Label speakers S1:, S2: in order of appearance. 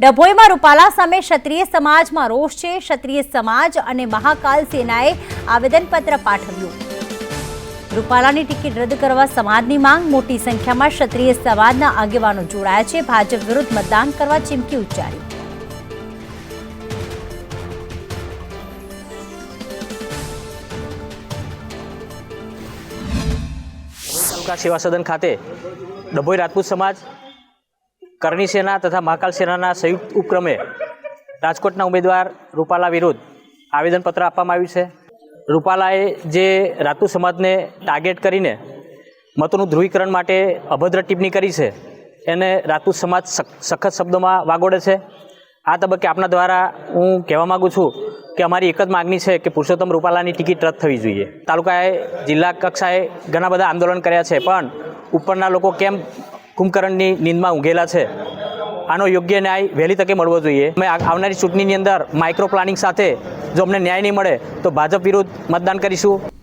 S1: ડભોઈમાં રૂપાલા સામે ક્ષત્રિય સમાજમાં રોષ છે। ક્ષત્રિય સમાજ અને મહાકાલ સેનાએ આવેદનપત્ર પાઠવ્યું। રૂપાલાની ટિકિટ રદ કરવા સમાજની માંગ। મોટી સંખ્યામાં ક્ષત્રિય સમાજના આગેવાનો જોડાયા છે। ભાજપ વિરુદ્ધ મતદાન કરવા ચીમકી ઉચ્ચારી।
S2: તાલુકા સેવા સદન ખાતે ડભોઈ રાજપૂત સમાજ, કરણી સેના તથા મહાકાલ સેનાના સંયુક્ત ઉપક્રમે રાજકોટના ઉમેદવાર રૂપાલા વિરુદ્ધ આવેદનપત્ર આપવામાં આવ્યું છે। રૂપાલાએ જે રાજપૂત સમાજને ટાર્ગેટ કરીને મતોનું ધ્રુવીકરણ માટે અભદ્ર ટિપ્પણી કરી છે એને રાજપૂત સમાજ સખત શબ્દોમાં વાગોળે છે। આ તબક્કે આપના દ્વારા હું કહેવા માગું છું કે અમારી એક જ માગણી છે કે પુરુષોત્તમ રૂપાલાની ટિકિટ રદ થવી જોઈએ। તાલુકાએ જિલ્લા કક્ષાએ ઘણા બધા આંદોલન કર્યા છે, પણ ઉપરના લોકો કેમ કુંભકર્ણની નીંદમાં ઊંઘેલા છે? આનો યોગ્ય ન્યાય વહેલી તકે મળવો જોઈએ। અમે આવનારી ચૂંટણીની અંદર માઇક્રો પ્લાનિંગ સાથે જો અમને ન્યાય નહીં મળે તો ભાજપ વિરુદ્ધ મતદાન કરીશું।